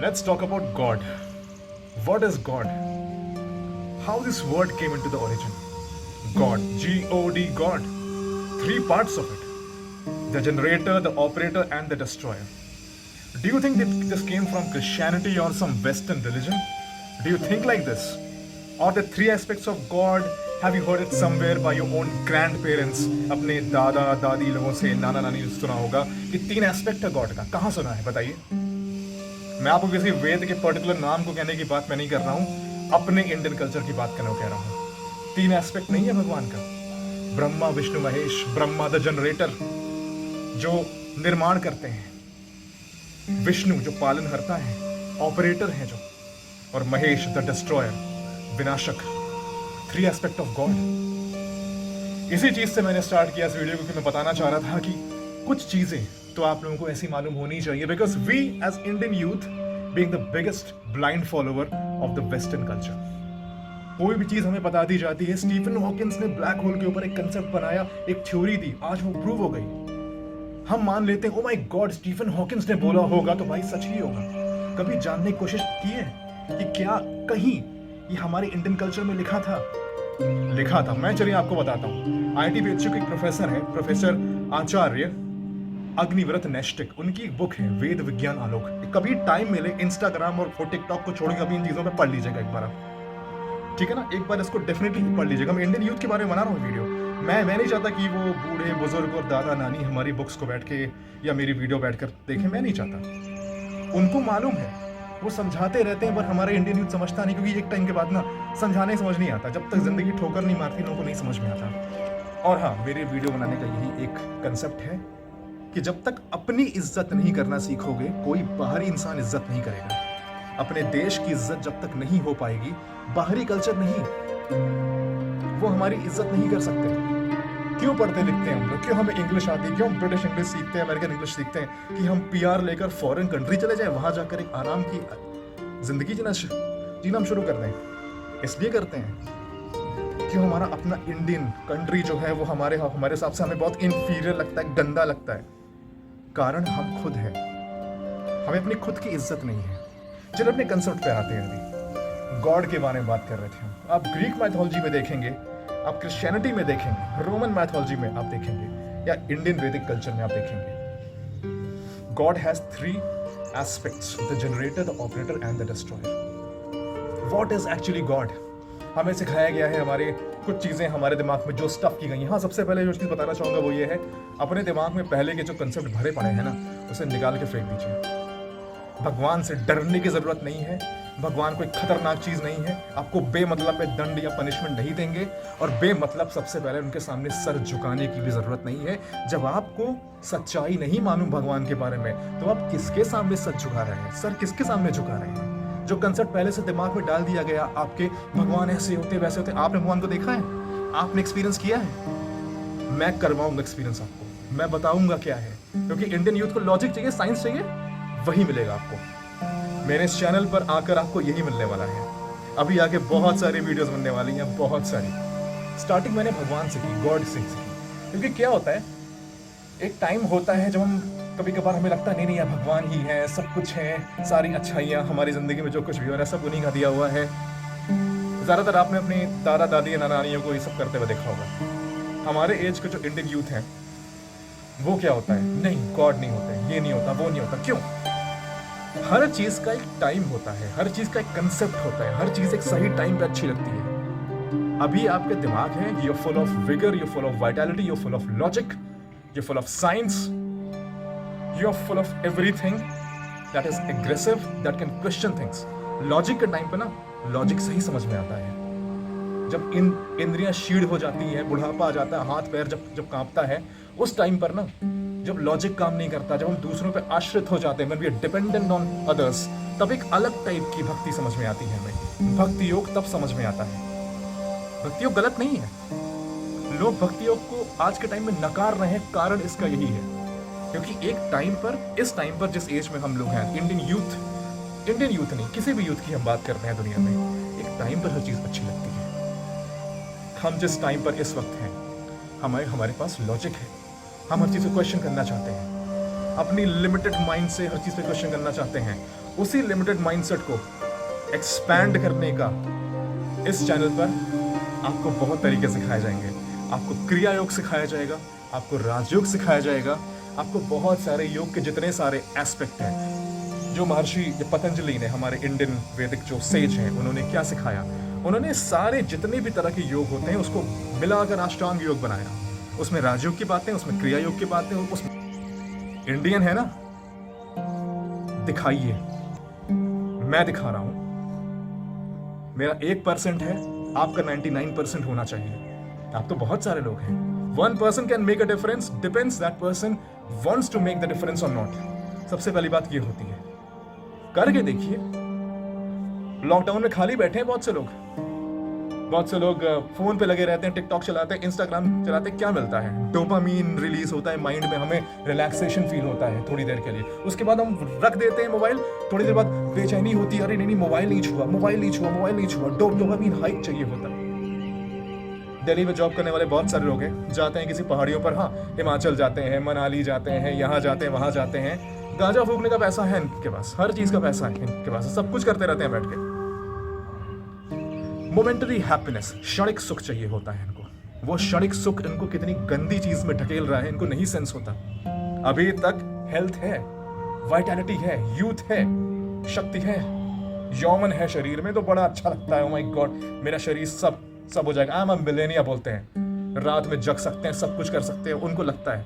Let's talk about God. What is God? How this word came into the origin? God, G-O-D, God. Three parts of it: the generator, the operator, and the destroyer. Do you think that this came from Christianity or some Western religion? Do you think like this? Or the three aspects of God, have you heard it somewhere by your own grandparents? अपने दादा दादी लोगों से, नाना नानी से सुना होगा कि तीन एस्पेक्ट है गॉड का. कहाँ सुना है बताइए? मैं आपको किसी वेद के पर्टिकुलर नाम को कहने की बात मैं नहीं कर रहा हूँ, अपने इंडियन कल्चर की बात करने को कह रहा हूँ. तीन एस्पेक्ट नहीं है भगवान का. ब्रह्मा विष्णु महेश. ब्रह्मा द जनरेटर जो निर्माण करते हैं, विष्णु जो पालनहर्ता है, ऑपरेटर है जो, और महेश द डिस्ट्रॉयर, विनाशक. Three aspect of God. इसी चीज से मैंने स्टार्ट किया इस वीडियो को कि मैं बताना चाह रहा था कि कुछ चीजें तो आप लोगों को ऐसी मालूम होनी चाहिए, because we as Indian youth being the biggest blind follower of the western culture, कोई भी चीज हमें बता दी जाती है. स्टीफन हॉकिंस ने ब्लैक होल के ऊपर एक कंसेप्ट बनाया, एक थ्योरी दी, आज वो प्रूव हो गई. हम मान लेते हैं oh my god Stephen Hawkins ने बोला होगा तो भाई सच ही होगा. कभी जानने की कोशिश की है कि क्या कहीं ये हमारे इंडियन कल्चर में लिखा था? लिखा था. मैं चलिए आपको बताता हूँ. आईआईटी बेच्चू के एक प्रोफेसर है, प्रोफेसर आचार्य अग्निव्रत नैष्टिक. उनकी एक बुक है वेद विज्ञान आलोक. कभी टाइम मिले इंस्टाग्राम और टिकटॉक को छोड़ के कभी इन चीजों में पढ़ लीजिएगा एक बार आप, ठीक है ना? एक बार इसको डेफिनेटली पढ़ लीजिएगा. मैं इंडियन यूथ के बारे में बना रहा हूँ वीडियो. मैं नहीं चाहता कि वो बूढ़े बुजुर्ग और दादा नानी हमारी बुक्स को बैठ के या मेरी वीडियो बैठकर देखें. मैं नहीं चाहता. उनको मालूम है, वो समझाते रहते हैं, पर हमारे इंडियन यूथ समझता नहीं, क्योंकि एक टाइम के बाद ना समझाने समझ नहीं आता. जब तक जिंदगी ठोकर नहीं मारती लोगों को नहीं समझ में आता. और हाँ, मेरे वीडियो बनाने का यही एक कंसेप्ट है कि जब तक अपनी इज्जत नहीं करना सीखोगे, कोई बाहरी इंसान इज्जत नहीं करेगा. अपने देश की इज्जत जब तक नहीं हो पाएगी, बाहरी कल्चर नहीं, वो हमारी इज्जत नहीं कर सकते. क्यों पढ़ते लिखते हैं हम लोग? क्यों हमें इंग्लिश आती है? क्यों हम ब्रिटिश इंग्लिश सीखते हैं, अमेरिकन इंग्लिश सीखते हैं? कि हम पीआर लेकर फॉरेन कंट्री चले जाएं, वहां जाकर एक आराम की जिंदगी जीना हम शुरू कर दें. इसलिए करते हैं क्यों हमारा अपना इंडियन कंट्री जो है वो हमारे हिसाब से हमें बहुत इंफीरियर लगता है, गंदा लगता है. कारण हम खुद हैं. हमें अपनी खुद की इज्जत नहीं है. चलो अपने कंसेप्ट पे आते हैं. अभी गॉड के बारे में बात कर रहे थे हम. आप ग्रीक मैथोलॉजी में देखेंगे, आप क्रिश्चियनिटी में देखेंगे, रोमन मैथोलॉजी में आप देखेंगे, या इंडियन वैदिक कल्चर में आप देखेंगे, God has three aspects: the generator, the operator and the destroyer. What is actually God? हमें सिखाया गया है, हमारे कुछ चीजें हमारे दिमाग में जो स्टफ की गई हैं. हाँ, सबसे पहले जो चीज बताना चाहूंगा वो ये है, अपने दिमाग में पहले के जो कंसेप्ट भरे पड़े हैं ना, उसे निकाल के फेंक दीजिए. भगवान से डरने की जरूरत नहीं है. भगवान कोई खतरनाक चीज नहीं है. आपको बेमतलब पे दंड या पनिशमेंट नहीं देंगे, और बेमतलब सबसे पहले उनके सामने सर झुकाने की भी जरूरत नहीं है. जब आपको सच्चाई नहीं मालूम भगवान के बारे में, तो आप किसके सामने सर झुका रहे हैं? सर किसके सामने झुका रहे हैं? जो कंसेप्ट पहले से दिमाग में डाल दिया गया आपके, भगवान ऐसे होते वैसे होते. आपने भगवान को देखा है? आपने एक्सपीरियंस किया है? मैं करवाऊंगा एक्सपीरियंस आपको. मैं बताऊंगा क्या है, क्योंकि इंडियन यूथ को लॉजिक चाहिए, साइंस चाहिए, वही मिलेगा आपको. मेरे इस चैनल पर आकर आपको यही मिलने वाला है. अभी आगे बहुत सारी वीडियोस बनने वाली हैं, बहुत सारी. स्टार्टिंग मैंने भगवान से की, गॉड से की, क्योंकि क्या होता है, एक टाइम होता है जब हम कभी कभार हमें लगता है नहीं यार भगवान ही है, सब कुछ है, सारी अच्छाइयाँ हमारी जिंदगी में जो कुछ भी हो रहा है सब उन्हीं का दिया हुआ है. ज़्यादातर आपने अपने दादा दादी या नाना नानियों को ये सब करते हुए देखा होगा. हमारे एज के जो इंडियन यूथ हैं, वो क्या होता है, नहीं गॉड नहीं होते, ये नहीं होता, वो नहीं होता. क्यों? हर चीज का एक टाइम होता है, हर चीज का एक कंसेप्ट होता है, हर चीज एक सही टाइम पे अच्छी लगती है. अभी आपके दिमाग है, you are full of vigour, you are full of vitality, you are full of logic, you are full of science, you are full of everything that is aggressive, that can question things. Logic के time पे ना logic सही समझ में आता है. जब इंद्रियां शीढ़ हो जाती हैं, बुढ़ापा आ जाता है, हाथ पैर जब कांपता है, उस टाइम पर ना जब लॉजिक काम नहीं करता, जब हम दूसरों पे आश्रित हो जाते हैं, when we are dependent on others, तब एक अलग टाइप की भक्ति समझ में आती है हमें. भक्ति योग तब समझ में आता है. भक्ति योग गलत नहीं है. लोग भक्ति योग को आज के टाइम में नकार रहे हैं, कारण इसका यही है क्योंकि एक टाइम पर, इस टाइम पर जिस एज में हम लोग हैं, इंडियन यूथ नहीं, किसी भी यूथ की हम बात कर रहे हैं दुनिया में, एक टाइम पर हर चीज अच्छी लगती है. हम जिस टाइम पर इस वक्त हैं, हमारे पास लॉजिक है, हम हर चीज़ को क्वेश्चन करना चाहते हैं, अपनी लिमिटेड माइंड से हर चीज़ पे क्वेश्चन करना चाहते हैं. उसी लिमिटेड माइंडसेट को एक्सपैंड करने का इस चैनल पर आपको बहुत तरीके सिखाए जाएंगे। आपको क्रिया योग सिखाया जाएगा, आपको राजयोग सिखाया जाएगा, आपको बहुत सारे योग के जितने सारे एस्पेक्ट हैं जो महर्षि पतंजलि ने, हमारे इंडियन वैदिक जो सेज हैं, उन्होंने क्या सिखाया, उन्होंने सारे जितने भी तरह के योग होते हैं उसको मिलाकर अष्टांग योग बनाया। उसमें राजयोग की बातें, उसमें क्रिया योग की बातें, उसमें इंडियन है ना, दिखाइए, मैं दिखा रहा हूं। मेरा 1% है, आपका 99% होना चाहिए। आप तो बहुत सारे लोग हैं। 1% can make a difference, depends that person wants to make the difference और नॉट। सबसे पहली बात ये होती है, करके देखिए। लॉकडाउन में खाली बैठे हैं बहुत से लोग फोन पे लगे रहते हैं, टिकटॉक चलाते हैं, इंस्टाग्राम चलाते हैं। क्या मिलता है? डोपामीन रिलीज होता है माइंड में, हमें रिलैक्सेशन फील होता है थोड़ी देर के लिए। उसके बाद हम रख देते हैं मोबाइल, थोड़ी देर बाद बेचैनी होती है, अरे नहीं मोबाइल नहीं छुआ। डोपामीन हाइक चाहिए होता है। दिल्ली में जॉब करने वाले बहुत सारे लोग हैं, जाते हैं किसी पहाड़ियों पर, हाँ हिमाचल जाते हैं, मनाली जाते हैं, यहाँ जाते हैं, वहाँ जाते हैं। गांजा फूकने का पैसा है इनके पास, हर चीज का पैसा है इनके पास, सब कुछ करते रहते हैं बैठ के। मोमेंटरी हैप्पीनेस, क्षणिक सुख चाहिए होता है इनको। वो क्षणिक सुख इनको कितनी गंदी चीज में ढकेल रहा है, इनको नहीं सेंस होता। अभी तक हेल्थ है, वाइटैलिटी है, यूथ है, शक्ति है, यौवन है शरीर में, तो बड़ा अच्छा लगता है। ओ माय गॉड, मेरा शरीर सब हो जाएगा। आई एम अ मिलेनिया बोलते हैं, रात में जग सकते हैं, सब कुछ कर सकते हैं, उनको लगता है।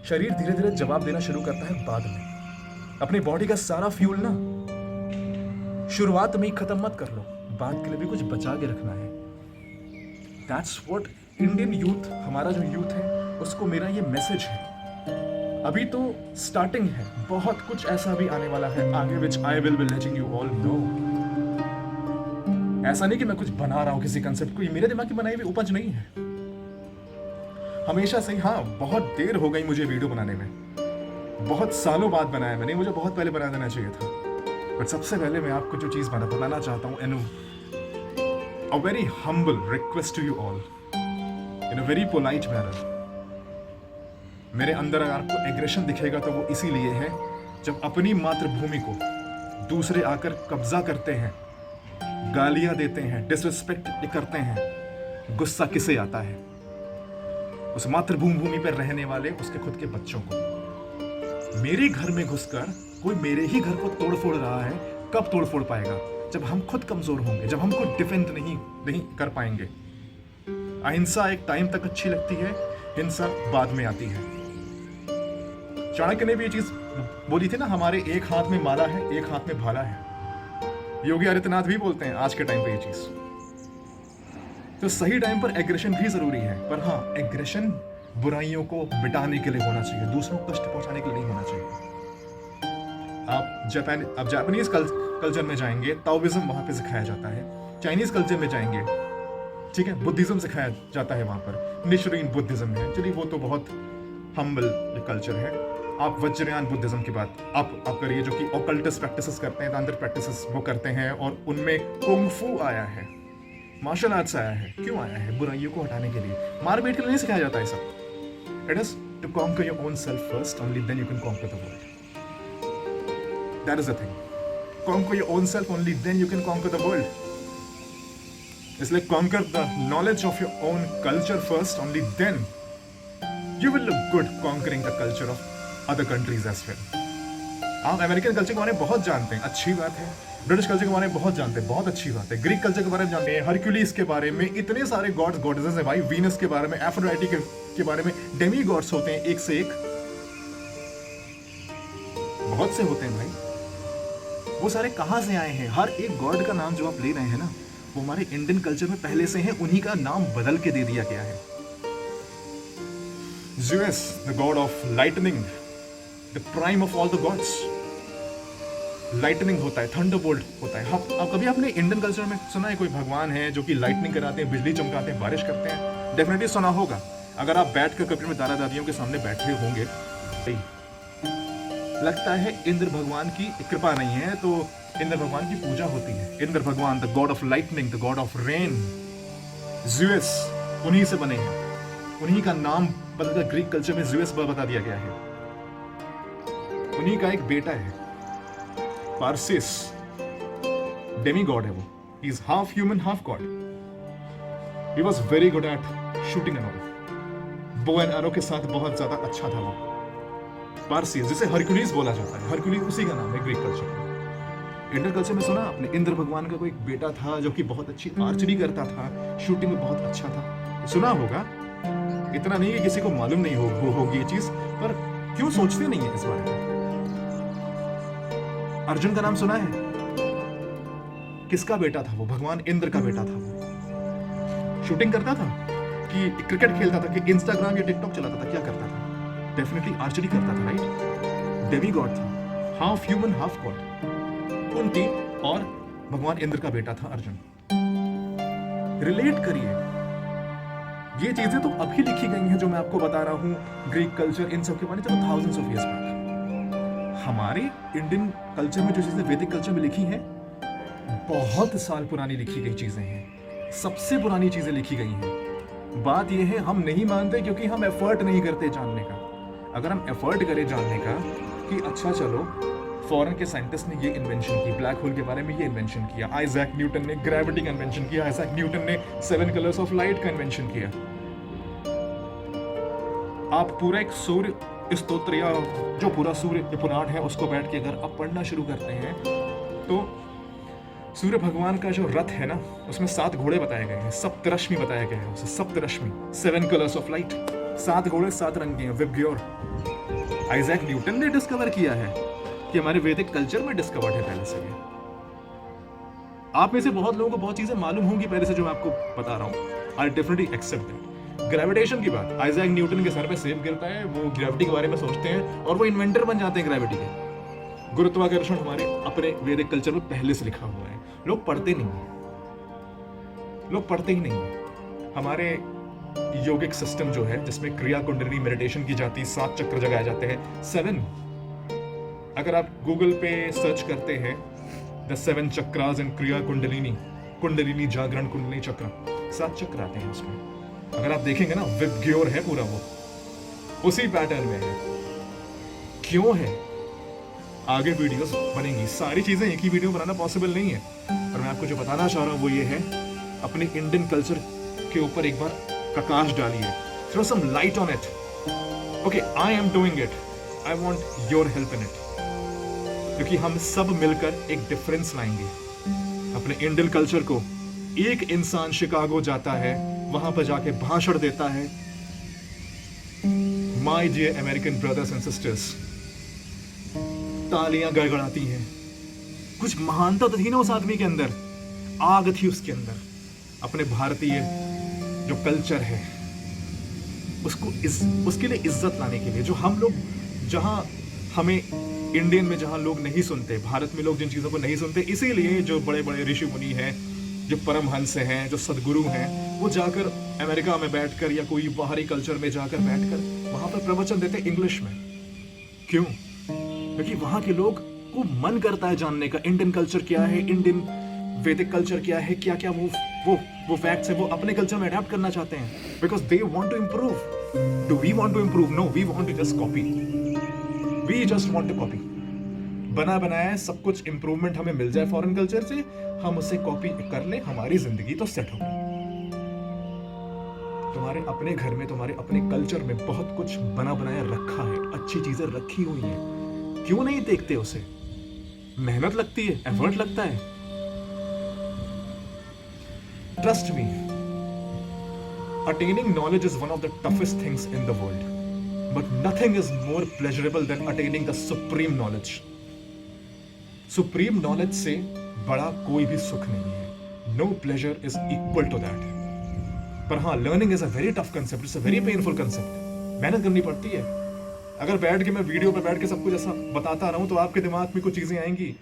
शरीर धीरे धीरे जवाब देना शुरू करता है बाद में। अपनी बॉडी का सारा फ्यूल ना शुरुआत में ही खत्म मत कर लो, बाद के लिए भी कुछ बचा के रखना है। दैट्स व्हाट इंडियन यूथ, हमारा जो यूथ है, उसको मेरा ये मैसेज है। अभी तो स्टार्टिंग है, बहुत कुछ ऐसा भी आने वाला है आगे, which I will be letting you all know. ऐसा नहीं कि मैं कुछ बना रहा हूं किसी कंसेप्ट को, ये मेरे दिमाग की बनाई हुई उपज नहीं है। हमेशा से ही, हाँ बहुत देर हो गई मुझे वीडियो बनाने में, बहुत सालों बाद बनाया मैंने, मुझे बहुत पहले बना देना चाहिए था। बट सबसे पहले मैं आपको जो चीज बताना चाहता हूं, and a very humble request to you all in a very polite manner. मेरे अंदर अगर आपको एग्रेशन दिखेगा तो वो इसीलिए है, जब अपनी मातृभूमि को दूसरे आकर कब्जा करते हैं, गालियां देते हैं, डिसरिस्पेक्ट करते हैं, गुस्सा किसे आता है? उस मातृभूमि पर रहने वाले उसके खुद के बच्चों को। मेरे घर में घुसकर कोई मेरे ही घर को तोड़ फोड़ रहा है, कब तोड़ फोड़ पाएगा? जब हम खुद कमजोर होंगे, जब हम खुद डिफेंड नहीं कर पाएंगे। अहिंसा एक टाइम तक अच्छी लगती है, हिंसा बाद में आती है। चाणक्य ने भी ये चीज बोली थी ना, हमारे एक हाथ में माला है, एक हाथ में भाला है। योगी आदित्यनाथ भी बोलते हैं आज के टाइम पे ये चीज। तो सही टाइम पर एग्रेशन भी जरूरी है, पर हाँ एग्रेशन बुराइयों को मिटाने के लिए होना चाहिए, दूसरों को कष्ट पहुंचाने के लिए नहीं होना चाहिए। आप जापानीज कल्चर में जाएंगे, ताओइज्म वहां पे सिखाया जाता है। चाइनीज कल्चर में जाएंगे, ठीक है, बुद्धिज्म सिखाया जाता है वहां पर, निश्चरीन बुद्धिज्म है। चलिए वो तो बहुत हम्बल कल्चर है। आप वज्रयान बुद्धिज्म की बात आप करिए, जो कि ऑकल्टिस्ट प्रैक्टिसेस करते हैं, तांत्रिक प्रैक्टिसेस वो करते हैं, और उनमें कुंग-फू आया है, मार्शल आर्ट्स आया है। क्यों आया है? बुराइयों को हटाने के लिए, मार पीट के लिए नहीं सिखाया जाता है सब। It is to conquer your own self first, only then you can conquer the world. That is the thing. Conquer your own self, only then you can conquer the world. इसलिए conquer the knowledge of your own culture first, only then you will look good conquering the culture of other countries as well. आप American culture के बारे में बहुत जानते हैं, अच्छी बात है। ब्रिटिश कल्चर के बारे में बहुत जानते हैं, बहुत अच्छी बात है। ग्रीक कल्चर के बारे में जानते हैं, हरक्यूलिस के बारे में, इतने सारे गॉड्स गॉडेसेस हैं भाई, वीनस के बारे में, एफ्रोडाइटी के बारे में, डेमी गॉड्स होते हैं एक से एक, बहुत से होते हैं भाई। वो सारे कहाँ से आए हैं? हर एक गॉड का नाम जो आप ले रहे हैं ना, वो हमारे इंडियन कल्चर में पहले से है, उन्हीं का नाम बदल के दे दिया गया है। Zeus, the god of lightning, the prime of all the gods. Lightning होता है, thunderbolt होता है। आप कभी आपने इंडियन कल्चर में सुना है कोई भगवान है जो कि लाइटनिंग कराते हैं, बिजली चमकाते हैं, बारिश करते हैं? डेफिनेटली सुना होगा। अगर आप बैठ कर कभी में दादा दादियों के सामने बैठे होंगे, लगता है इंद्र भगवान की कृपा नहीं है, तो इंद्र भगवान की पूजा होती है। इंद्र भगवान, the God of lightning, the God of rain, Zeus, उन्हीं से बने हैं। उन्हीं का नाम बदलकर ग्रीक कल्चर में ज़्यूस बता दिया गया है। उन्हीं का एक बेटा है पार्सिस डेमी गॉड है वो, he is half human half God. He was very good at shooting and all, bow and arrow के साथ बहुत ज्यादा अच्छा था वो। पार्सिस जिसे हरक्यूलिस बोला जाता है, हरक्यूलिस उसी का नाम है ग्रीक कल्चर में। इंडियन कल्चर में सुना आपने, इंद्र भगवान का कोई एक बेटा था जो कि बहुत अच्छी आर्चरी करता था, शूटिंग में बहुत अच्छा था, सुना होगा। इतना नहीं कि किसी को मालूम नहीं होगी ये चीज, पर क्यों सोचते नहीं है इस बारे में। अर्जुन का नाम सुना है, किसका बेटा था वो? भगवान इंद्र का बेटा था वो। शूटिंग करता था कि क्रिकेट खेलता था कि इंस्टाग्राम या टिकटॉक चलाता था, क्या करता था? डेफिनेटली आर्चरी करता था, राइट? डेमी गॉड था, half human half God. Kunti और भगवान इंद्र का बेटा था अर्जुन। रिलेट करिए, ये चीजें तो अभी लिखी गई हैं जो मैं आपको बता रहा हूं, ग्रीक कल्चर इन सब के बारे में, चलो थाउजेंड्स ऑफ इयर्स बैक। हमारे इंडियन कल्चर में जो चीजें वैदिक कल्चर में लिखी हैं, बहुत साल पुरानी लिखी गई चीजें हैं, सबसे पुरानी चीजें लिखी गई हैं। बात यह है हम नहीं मानते क्योंकि हम एफर्ट नहीं करते जानने का। अगर हम एफर्ट करें जानने का कि अच्छा चलो फॉरेन के साइंटिस्ट ने ये इन्वेंशन की, ब्लैक होल के बारे में ये इन्वेंशन किया, आइजैक न्यूटन ने ग्रेविटी का इन्वेंशन किया, आइजैक न्यूटन ने 7 कलर्स ऑफ लाइट का इन्वेंशन किया। आप पूरा एक सूर्य स्तोत्र या जो पूरा सूर्य पुराण है उसको बैठ के अगर आप पढ़ना शुरू करते हैं तो सूर्य भगवान का जो रथ है ना, उसमें 7 घोड़े बताए गए हैं, सप्तरश्मि बताया गया है उसे, सप्तरश्मि, 7 कलर्स ऑफ लाइट, 7 घोड़े 7 रंग के हैं, विबग्योर। आइजैक न्यूटन ने डिस्कवर किया है कि हमारे वैदिक कल्चर में डिस्कवर्ड है पहले से ये। आप में से बहुत लोगों को बहुत चीजें मालूम होंगी पहले से जो मैं आपको बता रहा हूं। I definitely accept that. Gravitation की बात, आइजैक न्यूटन के सर पे सेब गिरता है, वो ग्रेविटी के बारे में सोचते हैं और वो इन्वेंटर बन जाते हैं ग्रेविटी के। गुरुत्वाकर्षण हमारे अपने वैदिक कल्चर में पहले से लिखा हुआ है, लोग पढ़ते नहीं है, लोग पढ़ते ही नहीं है। हमारे योगिक सिस्टम जो है जिसमें क्रिया कुंडलिनी मेडिटेशन की जाती है, 7 चक्र जगाए जाते हैं, 7। अगर आप गूगल पे सर्च करते हैं द 7 चक्रास इन क्रिया कुंडलिनी, कुंडलिनी जागरण कुंडलिनी चक्र, 7 चक्र आते हैं उसमें। अगर आप देखेंगे ना, विबग्योर है पूरा, वो उसी पैटर्न में है। क्यों है? आगे वीडियोस बनेंगी, सारी चीजें एक ही वीडियो बनाना पॉसिबल नहीं है, और मैं आपको जो बताना चाह रहा हूं वो ये है, अपने इंडियन कल्चर के ऊपर एक बार प्रकाश डालिए, throw some light on it. Okay, I am doing it, I want your help in it, क्योंकि हम सब मिलकर एक डिफरेंस लाएंगे अपने इंडियन कल्चर को। एक इंसान शिकागो जाता है, वहां पर जाके भाषण देता है, my dear American brothers and sisters, तालियां गड़गड़ाती हैं। कुछ महानता तो थी ना उस आदमी के अंदर, आग थी उसके अंदर, अपने भारतीय जो कल्चर है उसको उसके लिए इज्जत लाने के लिए। जो हम लोग, जहां हमें इंडियन में जहां लोग नहीं सुनते, भारत में लोग जिन चीजों को नहीं सुनते, इसीलिए जो बड़े बड़े ऋषि मुनि हैं, जो परमहंस हैं, जो सदगुरु हैं, वो जाकर अमेरिका में बैठकर या कोई बाहरी कल्चर में जाकर बैठकर वहां पर प्रवचन देते इंग्लिश में। क्यों? क्योंकि वहां के लोग को मन करता है जानने का, इंडियन कल्चर क्या है, इंडियन वैदिक कल्चर क्या है, क्या क्या वो फैक्ट्स है वो अपने कल्चर में अडॉप्ट करना चाहते हैं, because they want to improve. Do we want to improve? No, we want to just copy, we just want to copy. बना बनाया सब कुछ इंप्रूवमेंट हमें मिल जाए फॉरेन कल्चर से, हम उसे कॉपी कर ले, हमारी जिंदगी तो सेट हो गई। तुम्हारे अपने घर में, तुम्हारे अपने कल्चर में बहुत कुछ बना बनाया रखा है, अच्छी चीजें रखी हुई हैं, क्यों नहीं देखते उसे? मेहनत लगती है, एफर्ट लगता है। Trust me, attaining knowledge is one of the toughest things in the world, but nothing is more pleasurable than attaining the supreme knowledge. Supreme knowledge से बड़ा कोई भी सुख नहीं है। No pleasure is equal to that. पर हाँ, learning is a very tough concept, it's a very painful concept. मेहनत करनी पड़ती है। अगर बैठ के मैं वीडियो पे बैठ के सब कुछ ऐसा बताता रहूं तो आपके दिमाग में कुछ चीजें आएंगी,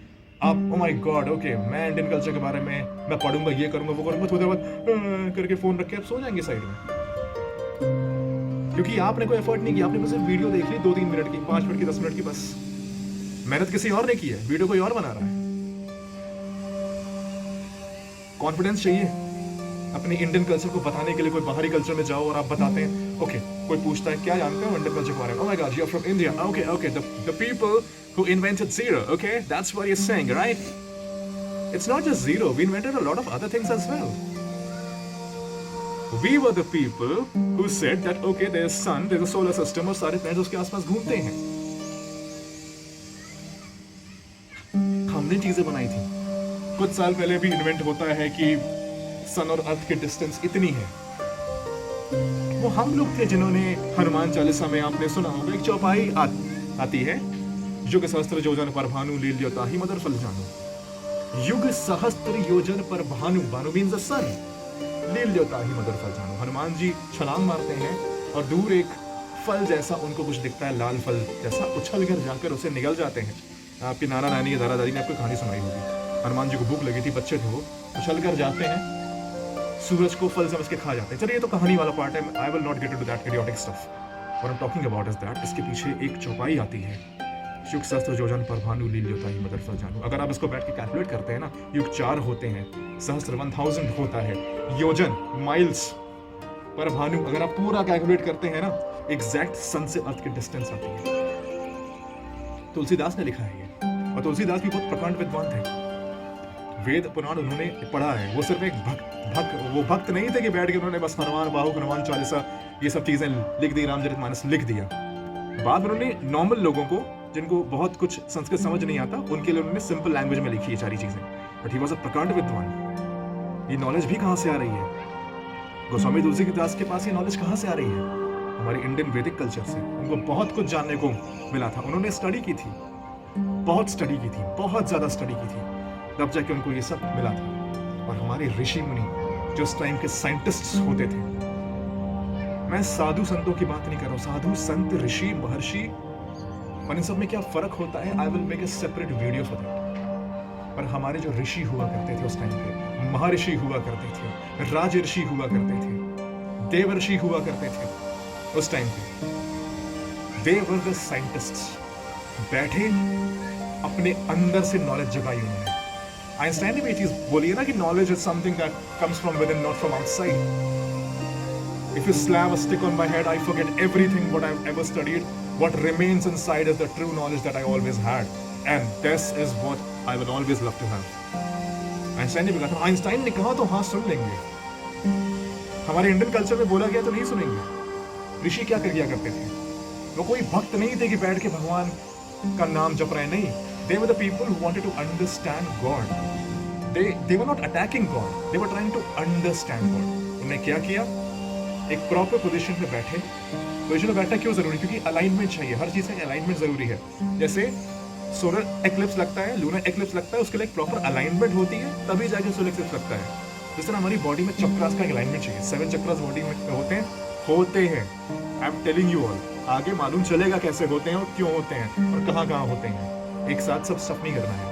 आप ओ माय गॉड, ओके मैं इंडियन कल्चर के बारे में मैं पढ़ूंगा, ये करूंगा, वो करूंगा, थोड़ी देर बाद करके फोन रख के आप सो जाएंगे साइड में, क्योंकि आपने कोई एफर्ट नहीं किया। आपने बस वीडियो देख ली 2-3 मिनट की, 5 मिनट की, 10 मिनट की, बस। मेहनत किसी और ने की है, वीडियो कोई और बना रहा है। कॉन्फिडेंस चाहिए अपने इंडियन कल्चर को बताने के लिए। कोई बाहरी कल्चर में जाओ और आप बताते हैं, ओके कोई पूछता है क्या जानते हो इंडियन कल्चर के बारे में, oh my god you are from India, okay okay, the people who invented zero, okay, that's what you're saying, right? It's not just zero, we invented a lot of other things as well. We were the people who said that okay, there's sun, there's a solar system और सारे planets उसके आसपास घूमते हैं. हमने चीजें बनाई थी. कुछ साल पहले भी इन्वेंट होता है कि सन और अर्थ की डिस्टेंस इतनी है. वो हम लोग थे जिन्होंने हनुमान चालीसा में आपने सुना होगा एक चौपाई आती है, युग सहस्त्र योजन पर भानु लील्योता ही मदर फल जानू. युग सहस्त्र योजन पर भानु, भानु मीन्स द सन, लील्योता ही मदर फल जानू. हनुमान जी छलांग मारते हैं और दूर एक फल जैसा उनको कुछ दिखता है, लाल फल जैसा, उछल कर जाकर उसे निगल जाते हैं. आपकी नाना नानी या दादा दादी ने आपको कहानी सुनाई होगी. हनुमान जी को भूख लगी थी, बच्चे थे वो, उछल कर जाते हैं, सूरज को फल समझ के खा जाते हैं. चलिए ये तो कहानी वाला पार्ट है, I will not get into that idiotic stuff. What I am talking about is that इसके पीछे एक चौपाई आती है, युग सहस्त्र योजन पर भानु लील्योता ही मदर फल जानू. अगर आप इसको बैठ के कैलकुलेट करते हैं ना, युग 4 होते हैं, सहस्त्र 1000 होता है, योजन माइल्स पर भानु, अगर आप पूरा कैलकुलेट करते हैं ना, एग्जैक्ट सन से अर्थ की डिस्टेंस आती है. तुलसीदास ने लिखा है ये, और तुलसीदास भी बहुत प्रकांड विद्वान थे. वेद पुराण उन्होंने पढ़ा है. वो सिर्फ एक वो भक्त नहीं थे कि बैठ के उन्होंने बस हनुमान बाहु, हनुमान चालीसा, ये सब चीजें लिख दी, रामचरितमानस लिख दिया. बाद में उन्होंने नॉर्मल लोगों को, जिनको बहुत कुछ संस्कृत समझ नहीं आता, उनके लिए उन्होंने सिंपल लैंग्वेज में लिखी है सारी चीजें. बट ही वाज अ प्रकांड विद्वान. ये नॉलेज भी कहाँ से आ रही है? गोस्वामी तुलसीदास के पास ये नॉलेज कहाँ से आ रही है? हमारे इंडियन वैदिक कल्चर से. उनको बहुत कुछ जानने को मिला था. उन्होंने स्टडी की थी, बहुत स्टडी की थी, बहुत ज्यादा स्टडी की थी, तब जाके उनको ये सब मिला था. और हमारे ऋषि मुनि जो उस टाइम के साइंटिस्ट्स होते थे, मैं साधु संतों की बात नहीं कर रहा हूँ, साधु संत ऋषि महर्षि, और इन सब में क्या फर्क होता है, I will make a separate video for that. पर हमारे जो ऋषि हुआ करते थे उस टाइम पे, महर्षि हुआ करते थे, राजर्षि हुआ करते थे, देवर्षि हुआ करते थे उस टाइम पे, दे वर द साइंटिस्ट्स. बैठे अपने अंदर से नॉलेज जगाई उन्होंने. आइंस्टाइन ने भी ये चीज बोली है ना कि knowledge is something that comes from with in, not from outside. If you slap a stick on my head, I forget everything what I've ever studied. What remains inside is the true knowledge that I always had, and this is what I will always love to have. Einstein ने भी कहा था. Einstein ने कहा तो हाँ सुन लेंगे. हमारे इंडियन कल्चर में बोला गया तो नहीं सुनेंगे. ऋषि क्या किया करते थे? वो कोई भक्त नहीं थे कि बैठ के भगवान का नाम जप रहे, नहीं. They were the people who wanted to understand God. They were not attacking God. They were trying to understand God. उन्होंने क्या किया? एक प्रॉपर पोजीशन में बैठे. पोजीशन में बैठना क्यों जरूरी? क्योंकि अलाइनमेंट चाहिए. हर चीज का अलाइनमेंट जरूरी है. जैसे सोलर एक्लिप्स लगता है, लूनर एक्लिप्स लगता है, उसके लिए एक प्रॉपर अलाइनमेंट होती है, तभी जाके सोलर एक्लिप्स लगता है. जिस तरह हमारी बॉडी में चक्रास का अलाइनमेंट चाहिए. 7 चक्रास बॉडी में होते हैं. आई एम टेलिंग यू ऑल, आगे मालूम चलेगा कैसे होते हैं और क्यों होते हैं और कहाँ कहाँ होते हैं. एक साथ सब स्टफ नहीं करना है.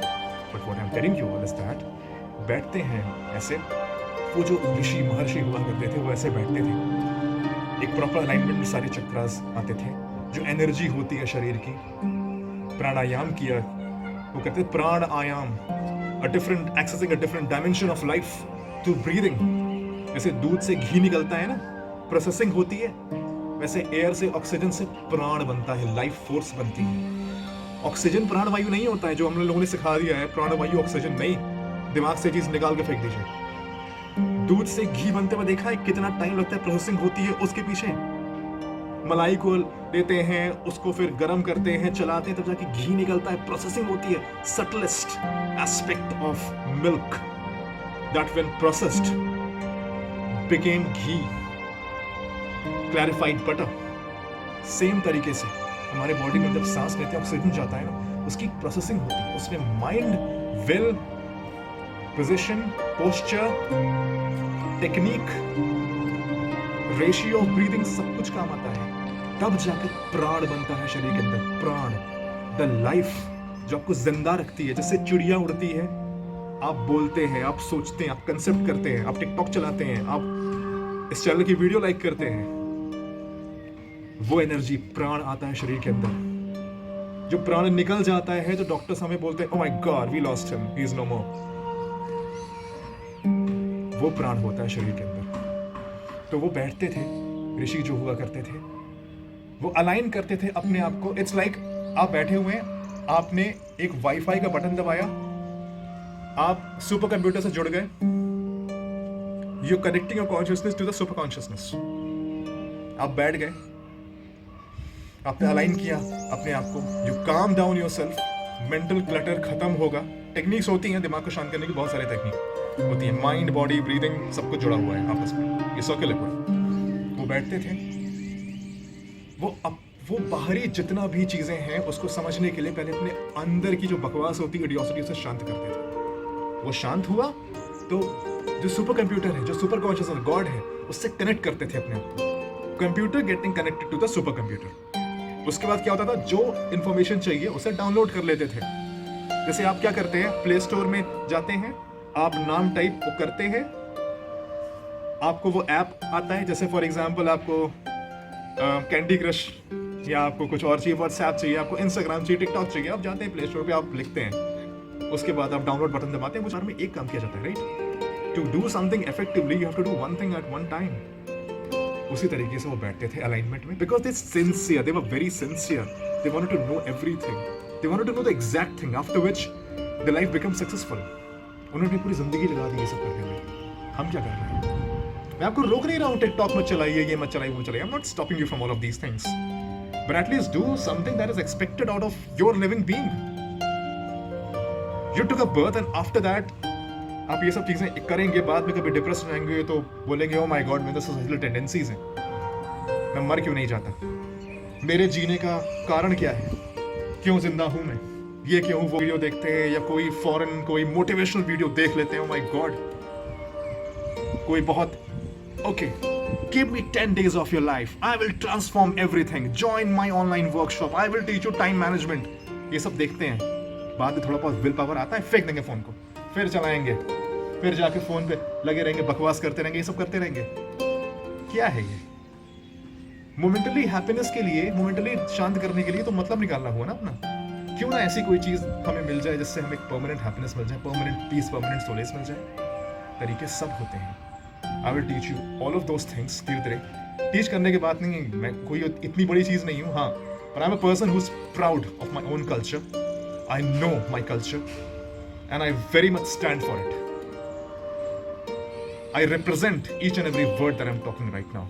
But what I am telling you all is that बैठते हैं ऐसे. वो जो ऋषि महर्षि हुआ करते थे वो ऐसे बैठते थे. एक प्रॉपर अलाइनमेंट में सारे चक्रास आते थे. जो एनर्जी होती है शरीर की, प्राणायाम किया, वो कहते हैं प्राण आयाम, a different accessing a different dimension of life through breathing. जैसे दूध से घी निकलता है ना, प्रोसेसिंग होती है, वैसे एयर से ऑक्सीजन से प्राण बनता है, लाइफ फोर्स बनती है. ऑक्सीजन प्राणवायु नहीं होता है जो हम लोगों ने सिखा दिया है. प्राणवायु ऑक्सीजन नहीं. दिमाग से चीज निकाल के फेंक दीजिए. दूध से घी बनते हुए देखा है कितना टाइम लगता है, प्रोसेसिंग होती है उसके पीछे. मलाई को लेते हैं, उसको फिर गर्म करते हैं, चलाते हैं, तब जाके घी निकलता है. प्रोसेसिंग होती है. Subtlest aspect of milk that when processed became ghee, clarified butter. Same तरीके से हमारे बॉडी में जब सांस लेते हैं, ऑक्सीजन जाता है ना, उसकी प्रोसेसिंग होती है. उसमें mind, will, position, posture, technique, ratio of breathing, सब कुछ काम आता है. तब जाकर प्राण बनता है शरीर के अंदर. प्राण, द लाइफ जो आपको जिंदा रखती है. जैसे चिड़िया उड़ती है, आप बोलते हैं, आप सोचते हैं, आप कंसेप्ट करते हैं, आप टिकटॉक चलाते हैं, आप इस चैनल की वीडियो लाइक करते हैं. वो एनर्जी, प्राण आता है शरीर के अंदर. जो प्राण निकल जाता है तो डॉक्टर्स हमें बोलते हैं, oh my god we lost him, he is no more. वो प्राण होता है शरीर के अंदर. तो वो बैठते थे ऋषि जो हुआ करते थे, वो अलाइन करते थे अपने आप को। इट्स लाइक आप बैठे हुए हैं, आपने एक वाईफाई का बटन दबाया, आप सुपर कंप्यूटर से जुड़ गए, you connecting your consciousness to the super consciousness. आप बैठ गए, आपने अलाइन किया अपने आप को, you calm down your self, mental clutter खत्म होगा। टेक्निक्स होती हैं दिमाग को शांत करने की, बहुत सारी टेक्निक होती है, माइंड बॉडी ब्रीदिंग सब कुछ जुड़ा हुआ है आपस में, ये सर्कल है। वो बैठते थे, वो बाहरी जितना भी चीजें हैं उसको समझने के लिए पहले अपने अंदर की जो बकवास होती है, इडियोसिटी, उसे शांत करते थे। वो शांत हुआ तो जो सुपर कंप्यूटर है, जो सुपर कॉन्शियस गॉड है, उससे कनेक्ट करते थे अपने आप को। Computer getting connected to the super computer. उसके बाद क्या होता था, जो इंफॉर्मेशन चाहिए उसे डाउनलोड कर लेते थे। जैसे आप क्या करते हैं, प्ले स्टोर में जाते हैं, आप नाम टाइप करते हैं, आपको वो ऐप आता है। जैसे फॉर एग्जांपल आपको कैंडी क्रश या आपको कुछ और चाहिए, व्हाट्सएप चाहिए, आपको इंस्टाग्राम चाहिए, टिकटॉक चाहिए, आप जाते हैं प्ले स्टोर पे, आप लिखते हैं, उसके बाद आप डाउनलोड बटन दबाते हैं। वो चार में एक काम किया जाता है, right? To do something effectively you have to do one thing at one time. उसी तरीके से वो बैठते थे अलाइनमेंट में, because they sincere, they were very sincere, they wanted to know everything, they wanted to know the exact thing after which the life become successful. उन्होंने पूरी जिंदगी लगा दी ये सब करने में। हम क्या कर रहे हैं? मैं आपको रोक नहीं रहा हूँ टिकटॉक मत चलाइए, ये मत चलाइए, वो चलाइए, I am not stopping you from all of these things, but at least do something that is expected out of your living being. You took a birth and after that आप ये सब चीजें करेंगे, बाद में कभी डिप्रेस रहेंगे तो बोलेंगे ओ माय गॉड, मेरे तो सोसाइटल टेंडेंसीज हैं, मैं मर क्यों नहीं जाता, मेरे जीने का कारण क्या है, क्यों जिंदा हूं मैं, ये क्यों वो वीडियो देखते हैं या कोई फॉरेन कोई मोटिवेशनल वीडियो देख लेते हैं, ओ माय गॉड, कोई बहुत okay, give me 10 days of your life, I will transform everything, join my online workshop, I will teach you time management, ये सब देखते हैं। बाद में थोड़ा बहुत विल पावर आता है, फेंक देंगे फोन को, फिर चलाएंगे, फिर जाके फोन पे लगे रहेंगे, बकवास करते रहेंगे, ये सब करते रहेंगे। क्या है ये? मोमेंटली हैप्पीनेस के लिए, मोमेंटली शांत करने के लिए तो मतलब निकालना हुआ ना अपना। क्यों ना ऐसी कोई चीज हमें मिल जाए जिससे हमें परमानेंट हैप्पीनेस मिल जाए, परमानेंट पीस, परमानेंट सोलेस मिल जाए। तरीके सब होते हैं। I will teach you all of those things धीरे धीरे। टीच करने की बात नहीं है, मैं कोई इतनी बड़ी चीज नहीं हूँ, हाँ, but I'm a person who's proud of my own culture. I know my culture and I very much stand for it. I represent each and every word that I'm talking right now.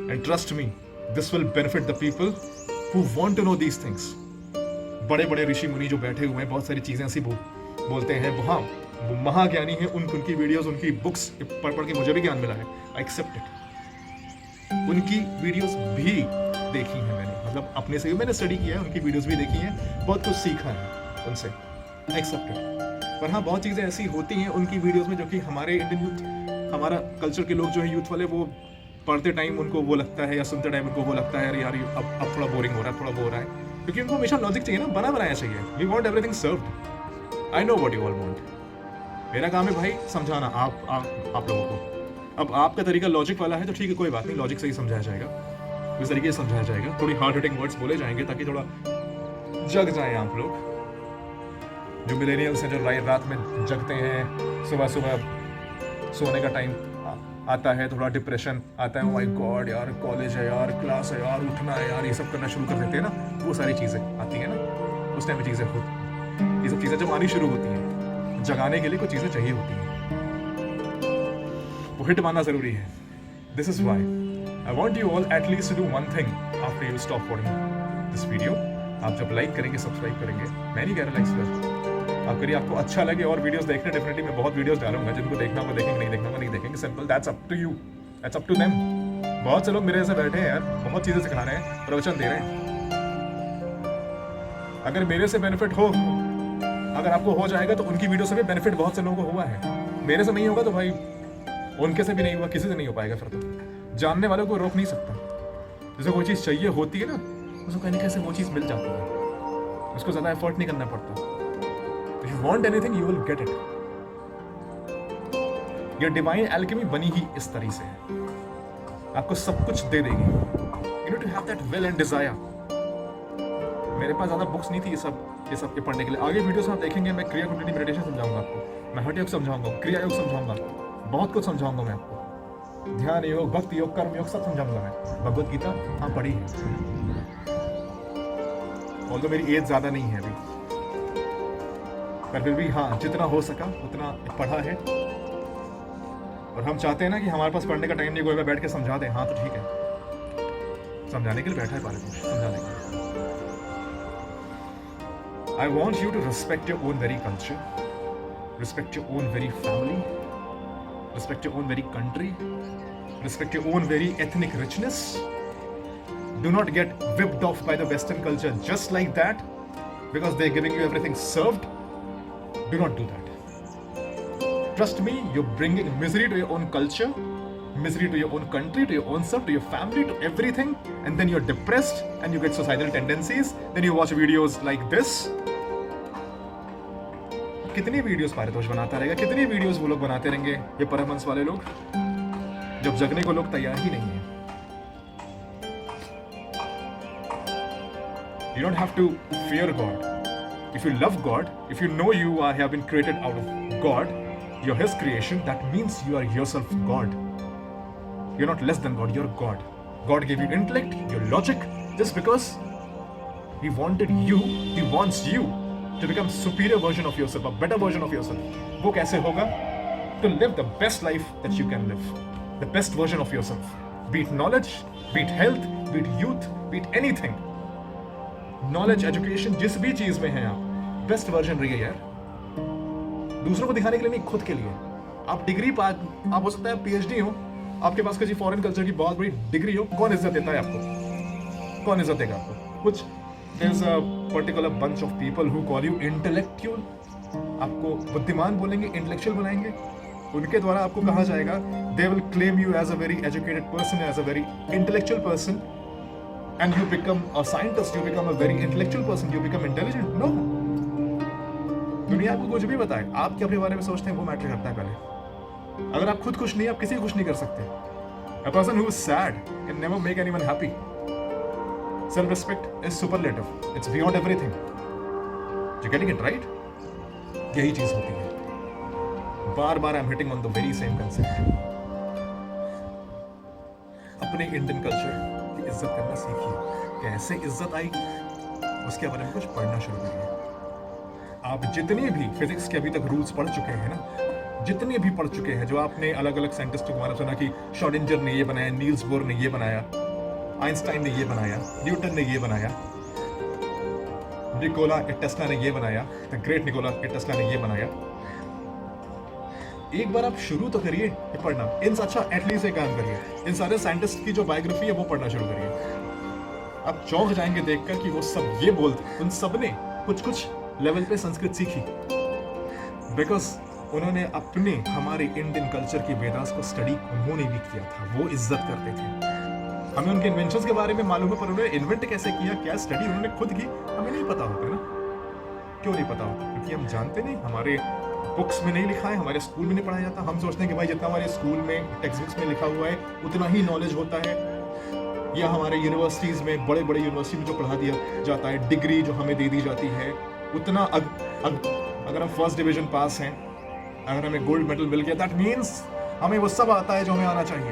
And trust me, this will benefit the people who want to know these things. बड़े बड़े ऋषि मुनि जो बैठे हुए हैं, बहुत सारी चीजें ऐसी बोलते हैं, वहाँ वो महाज्ञानी है, उनकी वीडियोस, उनकी बुक्स पढ़ के मुझे भी ज्ञान मिला है, आई एक्सेप्ट इट। उनकी वीडियोस भी देखी हैं मैंने, मतलब अपने से भी मैंने स्टडी किया है, उनकी वीडियोस भी देखी हैं, बहुत कुछ सीखा है उनसे, आई एक्सेप्ट इट। पर हाँ, बहुत चीज़ें ऐसी होती हैं उनकी वीडियोस में जो कि हमारे इंडियन यूथ, हमारा कल्चर के लोग जो है यूथ वाले, वो पढ़ते टाइम उनको वो लगता है या सुनते टाइम उनको वो लगता है यार अब थोड़ा बोरिंग हो रहा है, थोड़ा बोर रहा है, क्योंकि उनको हमेशा लॉजिक चाहिए ना, बना बनाया चाहिए। We want everything served. I know what you all want. मेरा काम है भाई समझाना आप लोगों को। अब आपका तरीका लॉजिक वाला है तो ठीक है, कोई बात नहीं, लॉजिक से ही समझाया जाएगा, इस तरीके से समझाया जाएगा, थोड़ी हार्ड हिटिंग वर्ड्स बोले जाएंगे ताकि थोड़ा जग जाए आप लोग। जो मिलेनियल्स हैं, जो रात में जगते हैं, सुबह सुबह सोने का टाइम आता है, थोड़ा डिप्रेशन आता है, माय गॉड यार, कॉलेज है यार, क्लास है यार, उठना है यार, ये सब करना शुरू कर देते हैं ना, वो सारी चीज़ें आती हैं ना, उस टाइम में चीज़ें ये सब चीज़ें जब आनी शुरू होती हैं, जगाने के लिए कुछ चीजें चाहिए होती हैं, वो हिट मानना जरूरी है। This is why I want you all at least to do one thing after you stop watching this video. आप जब लाइक करेंगे, सब्सक्राइब करेंगे, मैं नहीं कह रहा लाइक आप करिए, आपको अच्छा लगे और वीडियोस देखने, डेफिनेटली मैं बहुत वीडियोस डालूंगा, जिनको देखना होगा देखेंगे, नहीं देखना होगा नहीं देखेंगे, simple, that's up to you, that's up to them. बहुत से लोग मेरे जैसे बैठे हैं यार, बहुत चीजें सिखा रहे हैं, प्रवचन दे रहे हैं। अगर मेरे से बेनिफिट हो, अगर आपको हो जाएगा तो उनकी वीडियो से भी बेनिफिट बहुत से लोगों को हुआ है। मेरे से नहीं होगा तो भाई उनके से भी नहीं हुआ, किसी से नहीं हो पाएगा। फिर तो जानने वालों को रोक नहीं सकता। जैसे कोई चीज़ चाहिए होती है ना, उसको कहीं ना कहीं से वो चीज़ मिल जाती है, उसको ज़्यादा एफर्ट नहीं करना पड़ता। If you want anything you will get it. ये डिवाइन एल्केमी बनी ही इस तरह से है, आपको सब कुछ दे देगी। You need to have that will and desire. मेरे पास ज़्यादा बुक्स नहीं थी ये सब के पढ़ने के लिए। आगे वीडियोस में आप देखेंगे, मैं क्रिया कंप्लीट मेडिटेशन समझाऊंगा आपको, मैं हठ योग समझाऊंगा, क्रिया योग समझाऊंगा, बहुत कुछ समझाऊंगा मैं आपको। ध्यान योग, भक्ति योग, कर्म योग सब समझाऊंगा मैं। भगवत गीता हाँ पढ़ी है, और तो मेरी एज ज़्यादा नहीं है अभी, पर फिर भी हाँ जितना हो सका उतना पढ़ा है। और हम चाहते हैं ना कि हमारे पास पढ़ने का टाइम नहीं, कोई बैठ के समझा दें, हाँ तो ठीक है, समझाने के लिए बैठा है पारितोष, समझाने के लिए। I want you to respect your own very culture, respect your own very family, respect your own very country, respect your own very ethnic richness. Do not get whipped off by the Western culture just like that because they're giving you everything served. Do not do that. Trust me, you're bringing misery to your own culture, misery to your own country, to your own self, to your family, to everything, and then you're depressed and you get suicidal tendencies. Then you watch videos like this. कितनी videos Paritosh बनाता रहेगा, कितनी videos वो लोग बनाते रहेंगे, ये परमहंस वाले लोग, जब जगने को लोग तैयार ही नहीं है। You don't have to fear God. If you love God, if you know you have been created out of God, you're His creation, that means you are yourself God. You're not less than God, you're God. God gave you intellect, your logic, just because He wanted you, He wants you to become superior version of yourself, a better version of yourself. वो कैसे होगा? To live the best life that you can live, the best version of yourself. Be it knowledge, be it health, be it youth, be it anything. Knowledge, education, जिस भी चीज में हैं आप, best version रहिए यार। दूसरों को दिखाने के लिए नहीं, खुद के लिए। आप डिग्री आप हो सकता है PhD हो, आपके पास किसी फॉरेन कल्चर की बहुत बड़ी डिग्री हो, कौन इज्जत देता है आपको? कौन इज्जत देगा आपको? कुछ there's a particular bunch of people who call you intellectual, आपको बुद्धिमान बोलेंगे, इंटेलेक्चुअल बनाएंगे, उनके द्वारा आपको कहा जाएगा, they will claim you as a very educated person, as a very intellectual person, and you become a scientist, you become a very intellectual person, you become intelligent. No, दुनिया आपको कुछ भी बताए, आप क्या अपने बारे में सोचते हैं वो मैटर करता है पहले। अगर आप खुद खुश नहीं, आप किसी को खुश नहीं कर सकते। A person who is sad can never make anyone happy. Self-respect is superlative. It's beyond everything. You're getting it right? यही चीज होती है। बार बार I'm hitting on the very same concept. अपने इंडियन कल्चर की इज्जत करना सीखिए। कैसे इज्जत आई, उसके बारे में कुछ पढ़ना शुरू करिए। आप जितने भी फिजिक्स के अभी तक रूल्स पढ़ चुके हैं ना, जितने भी पढ़ चुके हैं, जो आपने अलग अलग साइंटिस्टों के बारे में सुना कि श्रोडिंगर ने ये बनाया, नील्स बोर ने ये बनाया, आइंस्टाइन ने ये बनाया, न्यूटन ने ये बनाया, निकोला टेस्ला ने ये बनाया, द ग्रेट निकोला टेस्ला ने ये बनाया। एक बार आप शुरू तो करिए ये पढ़ना। इन अच्छा एटलीस्ट एक काम करिए, इन सारे साइंटिस्ट की जो बायोग्राफी है वो पढ़ना शुरू करिए। आप चौंक जाएंगे देखकर कि वो सब ये बोलते, उन सब ने कुछ कुछ लेवल पे संस्कृत सीखी, बिकॉज उन्होंने अपने हमारे इंडियन कल्चर की वेदास को स्टडी उन्होंने भी किया था, वो इज्जत करते थे। हमें उनके इन्वेंशंस के बारे में मालूम है, पर उन्होंने इन्वेंट कैसे किया, क्या स्टडी उन्होंने खुद की, हमें नहीं पता होता ना। क्यों नहीं पता होता? क्योंकि हम जानते नहीं, हमारे बुक्स में नहीं लिखा है, हमारे स्कूल में नहीं पढ़ाया जाता। हम सोचते हैं कि भाई जितना हमारे स्कूल में टेक्स्ट बुक्स में लिखा हुआ है उतना ही नॉलेज होता है, या हमारे यूनिवर्सिटीज़ में, बड़े बड़े यूनिवर्सिटी में जो पढ़ा दिया जाता है, डिग्री जो हमें दे दी जाती है उतना अगर हम फर्स्ट डिवीजन पास हैं, अगर हमें गोल्ड मेडल मिल गया, दैट मीन्स हमें वो सब आता है जो हमें आना चाहिए।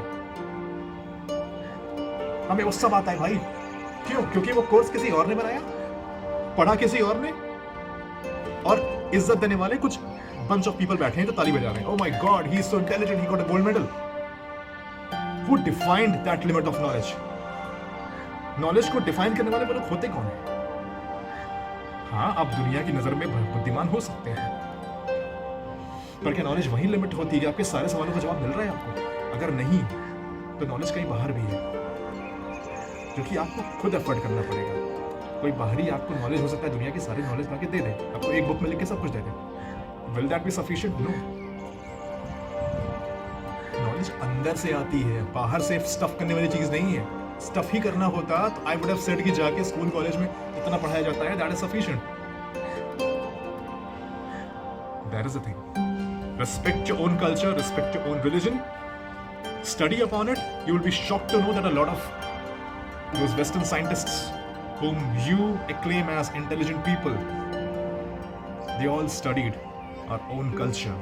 हमें वो सब आता है भाई। क्यों? क्योंकि वो कोर्स किसी और ने बनाया, पढ़ा किसी और ने, और इज्जत देने वाले कुछ bunch of people बैठे हैं तो ताली बजा रहे हैं। Oh my God, he is so intelligent, he got a gold medal. Who defined that limit of knowledge? Knowledge को define करने वाले वो लोग होते कौन हैं? हाँ, आप दुनिया की नजर में बुद्धिमान हो सकते हैं, पर क्या नॉलेज वही लिमिट होती है कि आपके सारे सवालों का जवाब मिल रहा है आपको? अगर नहीं तो नॉलेज कहीं बाहर भी है, जो कि आपको खुद एफर्ट करना पड़ेगा। कोई बाहरी आपको नॉलेज हो सकता है, दुनिया की सारी नॉलेज लाके दे दे, आपको एक बुक में लिख के सब कुछ दे दे। Will that be sufficient? No. Knowledge अंदर से आती है, बाहर से स्टफ करने वाली चीज नहीं है। स्टफ ही करना होता तो आई वुड हैव सेड कि जाके स्कूल कॉलेज में इतना पढ़ाया जाता है, that is sufficient. That is the thing. Respect your own culture, respect your own religion, study upon it. You will be shocked to know that a lot of those Western scientists whom you acclaim as intelligent people, they all studied our own culture,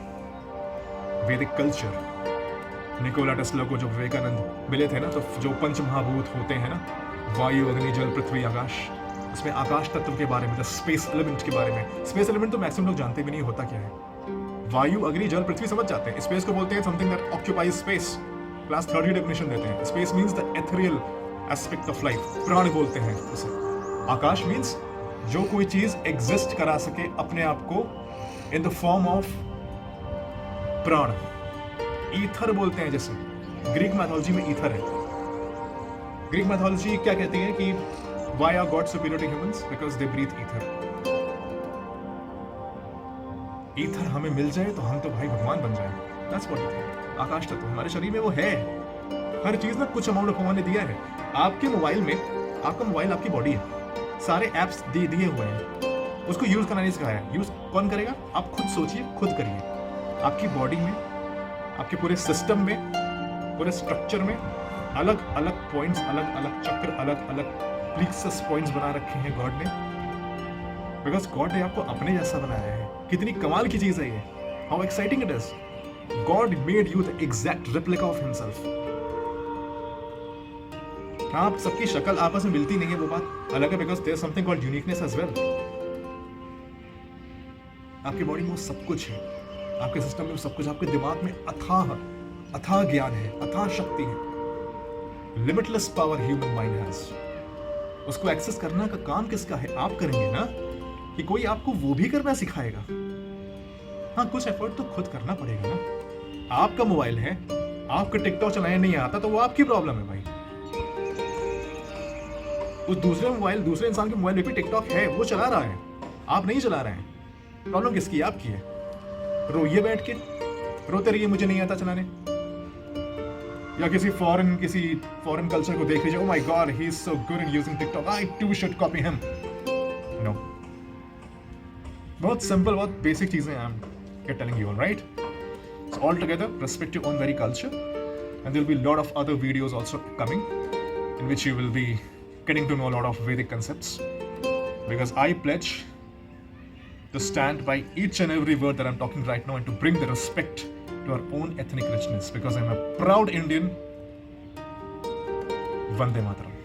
Vedic culture. Nikola Tesla को जो विवेकानंद मिले थे ना, तो जो पंच महाभूत होते हैं ना, वायु, अग्नि, जल, पृथ्वी, आकाश, उसमें आकाश तत्व के बारे में, द स्पेस एलिमेंट के बारे में। स्पेस एलिमेंट तो मैक्सिमम लोग जानते भी नहीं होता क्या है। वायु, अग्नि, जल, पृथ्वी समझ जाते हैं। स्पेस को बोलते हैं something that occupies space. Class 30 definition देते हैं। Space means the ethereal aspect of life, प्राण बोलते हैं उसे। आकाश मींस जो कोई चीज एग्जिस्ट करा सके अपने आप को in the form of prana. Ether बोलते हैं, जैसे ग्रीक मैथोलॉजी में ईथर है। ग्रीक मैथोलॉजी क्या कहती है कि why are god superior to humans? Because they breathe ether. Ether हमें मिल जाए तो हम तो भाई भगवान बन जाए। That's what it is. आकाश तत्व हमारे शरीर में वो है। हर चीज ना कुछ अमाउंट ऑफ भगवान ने दिया है। आपके मोबाइल में, आपका मोबाइल आपकी बॉडी है, सारे एप्स दिए हुए हैं, उसको यूज करना नहीं सिखाया है। यूज कौन करेगा? आप खुद सोचिए, खुद करिए। आपकी बॉडी में, आपके पूरे सिस्टम में, पूरे स्ट्रक्चर में अलग अलग पॉइंट्स, अलग अलग चक्र, अलग अलग प्लीक्सस पॉइंट्स बना रखे हैं गॉड ने। बिकॉज गॉड ने आपको अपने जैसा बनाया है। कितनी कमाल की चीज है ये। How exciting it is. God made you the exact replica of himself. आप सबकी शक्ल आपस में मिलती नहीं है, वो बात अलग है, because there is something called uniqueness as well. आपकी बॉडी में वो सब कुछ है, आपके सिस्टम में वो सब कुछ, आपके दिमाग में अथाह ज्ञान है, अथाह शक्ति है। Limitless power human mind has. उसको एक्सेस करना का काम किसका है? आप करेंगे ना, कि कोई आपको वो भी करना सिखाएगा? हाँ, कुछ एफर्ट तो खुद करना पड़ेगा ना। आपका मोबाइल है, आपको टिकटॉक चलाने नहीं आता तो वो आपकी प्रॉब्लम है भाई। उस दूसरे इंसान के मोबाइल में भी टिकटॉक है, वो चला रहा है, आप नहीं चला रहे हैं। प्रॉब्लम किसकी है? आपकी है। रोइए बैठ के, रोते रहिए मुझे नहीं आता चलाने। या किसी फॉरेन कल्चर को देख लीजिए, oh my god he is so good in using TikTok, I too should copy him. No, बहुत सिंपल, बहुत बेसिक चीजें I am telling you, right? So all together respect your own very culture, and there will be a lot of other videos also coming in which you will be getting to know a lot of Vedic concepts, because I pledge to stand by each and every word that I'm talking right now and to bring the respect to our own ethnic richness, because I'm a proud Indian. Vande Mataram.